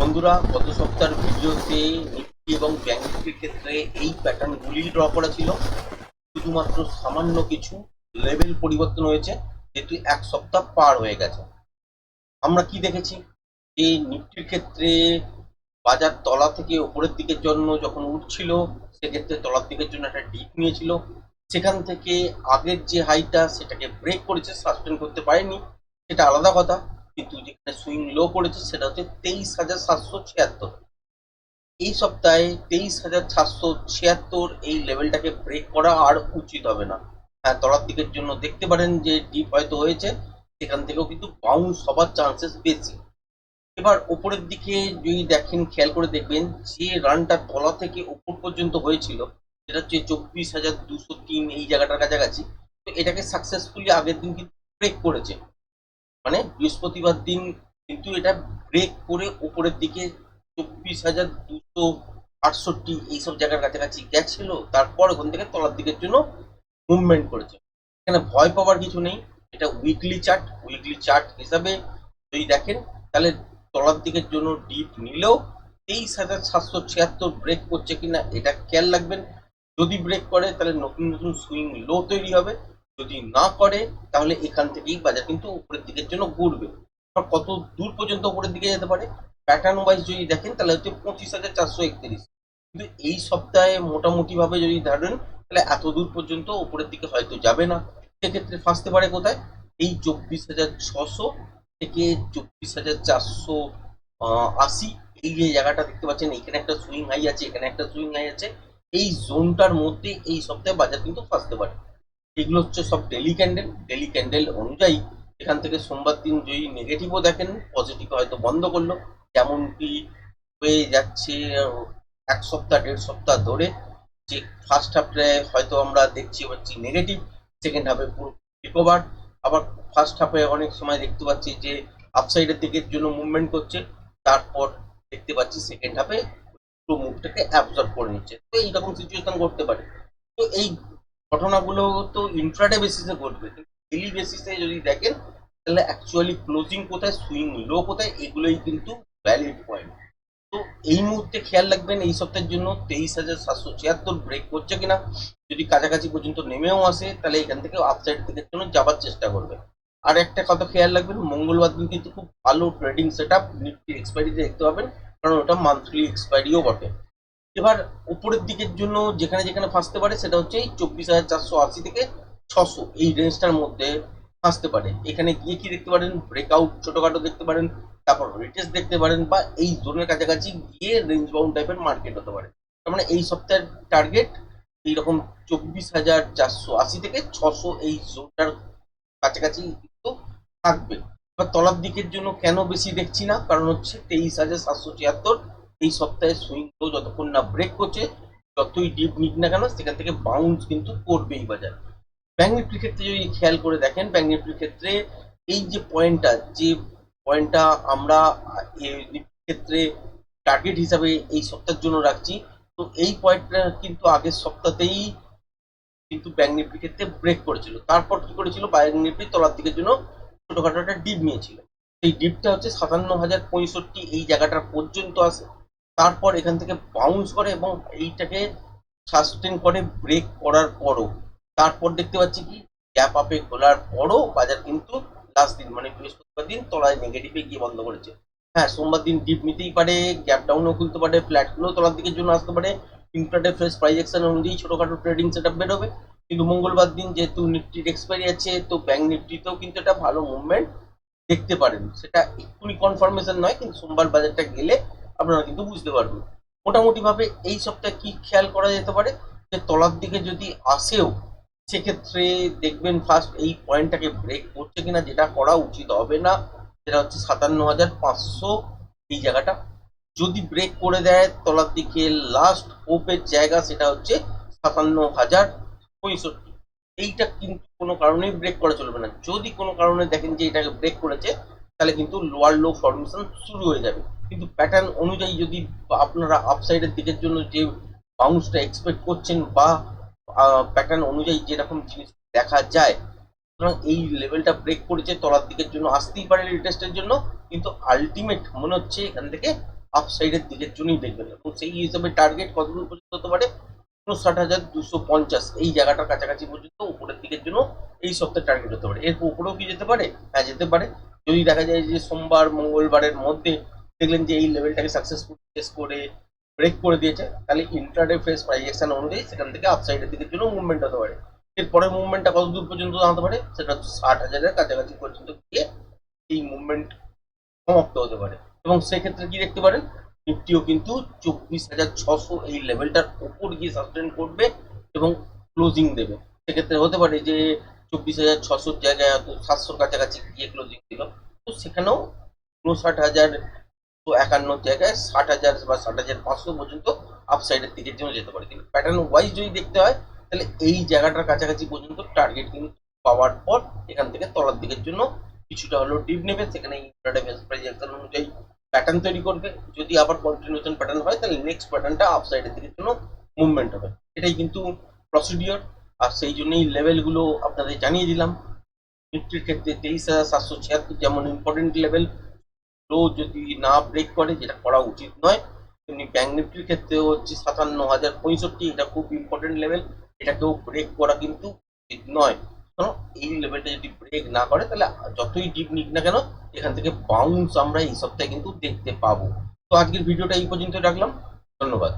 বন্ধুরা, গত সপ্তাহের ভিডিওতে নিফটি এবং ব্যাংক নিফটির ক্ষেত্রে এই প্যাটার্নগুলি ড্র করা ছিল। শুধুমাত্র সামান্য কিছু লেভেল পরিবর্তন হয়েছে, যেহেতু এক সপ্তাহ পার হয়ে গেছে। আমরা কি দেখেছি যে নিফটির ক্ষেত্রে বাজার তলা থেকে উপরের দিকের জন্য যখন উঠছিল, সেক্ষেত্রে তলার দিকের জন্য একটা ডিপ নিয়েছিল। সেখান থেকে আগের যে হাইটা সেটাকে ব্রেক করেছে, সাস্টেন করতে পারেনি, সেটা আলাদা কথা। কিন্তু যেখানে সুইং লো করেছে সেটা হচ্ছে 23,776। এই সপ্তাহে 23,776 এই লেভেলটাকে ব্রেক করা আর উচিত হবে না। হ্যাঁ, তলার দিকের জন্য দেখতে পারেন যে ডিপ হয়তো হয়েছে, সেখান থেকেও কিন্তু বাউন্স হবার চান্সেস বেশি। এবার উপরের দিকে যদি দেখেন, খেয়াল করে দেখবেন যে রানটা তলা থেকে উপর পর্যন্ত হয়েছিল, সেটা হচ্ছে 24,203 এই জায়গাটার কাছাকাছি। তো এটাকে সাকসেসফুলি আগের দিন কিন্তু ব্রেক করেছে, মানে বৃহস্পতিবার দিন কিন্তু এটা ব্রেক করে উপরের দিকে 24,268 এইসব জায়গার কাছাকাছি গেছিল। তারপর ওখান থেকে তলার দিকের জন্য মুভমেন্ট করেছে। এখানে ভয় পাওয়ার কিছু নেই। এটা উইকলি চার্ট হিসাবে যদি দেখেন, তাহলে তলার দিকের জন্য ডিপ নিলেও 23,776 ব্রেক করছে কিনা এটা খেয়াল রাখবেন। যদি ব্রেক করে তাহলে নতুন নতুন সুইং লো তৈরি হবে, যদি না করে তাহলে এখান থেকেই বাজার কিন্তু উপরের দিকের জন্য ঘুরবে। আর কত দূর পর্যন্ত উপরের দিকে যেতে পারে প্যাটার্ন ওয়াইজ যদি দেখেন, তাহলে হচ্ছে 25,431। কিন্তু এই সপ্তাহে মোটামুটি ভাবে যদি ধরেন, তাহলে এত দূর পর্যন্ত উপরের দিকে হয়তো যাবে না। সেক্ষেত্রে ফাঁসতে পারে কোথায়? এই 24,600 থেকে 24,480 এই যে জায়গাটা দেখতে পাচ্ছেন, এখানে একটা সুইং হাই আছে, এখানে একটা সুইং হাই আছে। এই জোনটার মধ্যে এই সপ্তাহে বাজার কিন্তু ফাঁসতে পারে। এগুলো হচ্ছে সব ডেলি ক্যান্ডেল অনুযায়ী। এখান থেকে সোমবার দিন যদি নেগেটিভও দেখেন, পজিটিভ হয়তো বন্ধ করলো, যেমনটি হয়ে যাচ্ছে এক সপ্তাহ দেড় সপ্তাহ ধরে। যে ফার্স্ট হাফে হয়তো আমরা দেখছি হচ্ছে নেগেটিভ, সেকেন্ড হাফে পুরো রিকভার। আবার ফার্স্ট হাফে অনেক সময় দেখতে পাচ্ছি যে আপসাইডের দিকের জন্য মুভমেন্ট করছে, তারপর দেখতে পাচ্ছি সেকেন্ড হাফে পুরো মুভটাকে অ্যাবজর্ব করে নিচ্ছে। তো এইরকম সিচুয়েশন করতে পারে। তো এই ঘটনাগুলো তো ইন্ট্রাডে বেসিসে ঘটবে, ডেইলি বেসিসে যদি দেখেন, তাহলে অ্যাকচুয়ালি ক্লোজিং কোথায়, সুইং লো কোথায়, এগুলোই কিন্তু ভ্যালিড পয়েন্ট। তো এই মুহূর্তে খেয়াল রাখবেন এই সপ্তাহের জন্য 23,776 ব্রেক করছে কিনা। যদি কাছাকাছি পর্যন্ত নেমেও আসে, তাহলে এখান থেকে আপসাইড দিকের জন্য যাবার চেষ্টা করবে। আর একটা কথা খেয়াল রাখবেন, মঙ্গলবার দিন কিন্তু খুব ভালো ট্রেডিং সেট আপ নিফটি এক্সপায়ারিতে দেখতে পাবেন, কারণ ওটা মান্থলি এক্সপায়ারিও বটে। এবার উপরের দিকের জন্য যেখানে যেখানে ফাঁসতে পারে সেটা হচ্ছে এই 24,480 থেকে 600 এই রেঞ্জটার মধ্যে ফাঁসতে পারে। এখানে গিয়ে কি দেখতে পারেন, ব্রেকআউট ছোটখাটো দেখতে পারেন, তারপর রিটেস্ট দেখতে পারেন, বা এই জোনের কাছাকাছি গিয়ে রেঞ্জ বাউন্ড টাইপের মার্কেট হতে পারে। তার মানে এই সপ্তাহের টার্গেট এইরকম 24,480 থেকে 600 এই জোনটার কাছাকাছি কিন্তু থাকবে। এবার তলার দিকের জন্য কেন বেশি দেখছি না, কারণ হচ্ছে 23,776 এই সপ্তাহে সুইং তো যতক্ষণ না ব্রেক করছে, যতই ডিপ নিক না কেন, সেখান থেকে বাউন্স কিন্তু করবেই বাজার। ব্যাংক নিফটির ক্ষেত্রে যদি খেয়াল করে দেখেন, ব্যাংক নিফটির ক্ষেত্রে এই যে পয়েন্টটা আমরা নিফটির ক্ষেত্রে টার্গেট হিসাবে এই সপ্তাহের জন্য রাখছি, তো এই পয়েন্টটা কিন্তু আগের সপ্তাহতেই কিন্তু ব্যাংক নিফটির ক্ষেত্রে ব্রেক করেছিল। তারপর কি করেছিল, ব্যাংক নিফটি তলার দিকের জন্য ছোটখাটো একটা ডিপ নিয়েছিল। সেই ডিপটা হচ্ছে 57,065 এই জায়গাটার পর্যন্ত আসে। তারপর এখান থেকে বাউন্স করে এবং এইটাকে সাস্টেন করে ব্রেক করার পরও, তারপর দেখতে পাচ্ছি কি গ্যাপ আপে খোলার পরও বাজার কিন্তু লাস্ট দিন মানে বৃহস্পতিবার দিন তলায় নেগেটিভে গিয়ে বন্ধ করেছে। হ্যাঁ, সোমবার দিন ডিপ নিতেই পারে, গ্যাপ ডাউনও খুলতে পারে, ফ্ল্যাটগুলো তলার দিকের জন্য আসতে পারে। ইন্ট্রাডে ফ্রেশ প্রাইস অ্যাকশন অনুযায়ী ছোটখাটো ট্রেডিং সেট আপ বেরোবে। কিন্তু মঙ্গলবার দিন যেহেতু নিফটির এক্সপায়ারি আছে, তো ব্যাংক নিফটিতেও কিন্তু একটা ভালো মুভমেন্ট দেখতে পারেন। সেটা এক্ষুনি কনফার্মেশন নয়, কিন্তু সোমবার বাজারটা গেলে আপনারা কিন্তু বুঝতে পারবেন। মোটামুটি ভাবে এই সপ্তাহে কি খেয়াল করা যেতে পারে, যে তলার দিকে যদি আসেও, সেক্ষেত্রে দেখবেন ফার্স্ট এই পয়েন্টটাকে ব্রেক করছে কিনা, যেটা করা উচিত হবে না। যেটা হচ্ছে 57,500 এই জায়গাটা যদি ব্রেক করে দেয় তলার দিকে, লাস্ট হোপের জায়গা সেটা হচ্ছে 57,065। এইটা কিন্তু কোনো কারণেই ব্রেক করা চলবে না। যদি কোনো কারণে দেখেন যে এটাকে ব্রেক করেছে, তাহলে কিন্তু লোয়ার লো ফর্মেশন শুরু হয়ে যাবে। কিন্তু প্যাটার্ন অনুযায়ী যদি আপনারা আপসাইডের দিকের জন্য যে বাউন্সটা এক্সপেক্ট করছেন, বা প্যাটার্ন অনুযায়ী যেরকম জিনিস দেখা যায়, সুতরাং এই লেভেলটা ব্রেক করেছে, তলার দিকের জন্য আসতেই পারে রিটেস্টের জন্য। কিন্তু আলটিমেট মনে হচ্ছে এখান থেকে আপ সাইডের দিকের জন্যই দেখবেন, এবং সেই হিসেবে টার্গেট কতদূর পর্যন্ত হতে পারে, 59,250 এই জায়গাটার কাছাকাছি পর্যন্ত উপরের দিকের জন্য এই সপ্তাহে টার্গেট হতে পারে। এর উপরেও কি যেতে পারে? হ্যাঁ, যেতে পারে। যদি দেখা যায় যে সোমবার মঙ্গলবারের মধ্যে দেখলেন যে এই লেভেলটাকে সাকসেসফুল টেস্ট করে ব্রেক করে দিয়েছে, তাহলে ইন্ট্রাডে ফেস প্রাইজেকশন অনুযায়ী সেখান থেকে আপসাইডের দিকের জন্য মুভমেন্ট হতে পারে। এরপরে মুভমেন্টটা কত দূর পর্যন্ত দাঁড়াতে পারে, সেটা হচ্ছে 60,000-এর কাছাকাছি পর্যন্ত গিয়ে এই মুভমেন্ট সমাপ্ত হতে পারে। এবং সেক্ষেত্রে কি দেখতে পারেন, নিফটিও কিন্তু 24,600 এই লেভেলটার উপর গিয়ে সাস্টেন করবে এবং ক্লোজিং দেবে। সেক্ষেত্রে হতে পারে যে 24,600 জায়গায় হয়তো 700 কাছাকাছি গিয়ে ক্লোজিং দিল, তো সেখানেও 59,51 জায়গায় 60,000 বা 60,500 পর্যন্ত আপসাইডের দিকের জন্য যেতে পারে। কিন্তু প্যাটার্ন ওয়াইজ যদি দেখতে হয়, তাহলে এই জায়গাটার কাছাকাছি পর্যন্ত টার্গেট কিন্তু পাওয়ার পর এখান থেকে তলার দিকের জন্য কিছুটা হলেও ডিপ নেবে, সেখানে ইন্ট্রাডে প্রাইজেকশন অনুযায়ী প্যাটার্ন তৈরি করবে। যদি আবার কন্টিনিউশন প্যাটার্ন হয়, তাহলে নেক্সট প্যাটার্নটা আপসাইডের দিকের জন্য মুভমেন্ট হবে। এটাই কিন্তু প্রসিডিওর। আর সেই জন্যই লেভেলগুলো আপনাদের জানিয়ে দিলাম। নিফটির ক্ষেত্রে 23,776 যেমন ইম্পর্টেন্ট লেভেল, লো যদি না ব্রেক করে, যেটা করা উচিত নয়, তেমনি ব্যাংক নিফটির ক্ষেত্রেও হচ্ছে 57,065, এটা খুব ইম্পর্টেন্ট লেভেল, এটাকেও ব্রেক করা কিন্তু উচিত নয়। কারণ এই লেভেলটা যদি ব্রেক না করে, তাহলে যতই ডিপ নিক না কেন, এখান থেকে বাউন্স আমরা এই সপ্তাহে কিন্তু দেখতে পাবো। তো আজকের ভিডিওটা এই পর্যন্ত রাখলাম। ধন্যবাদ।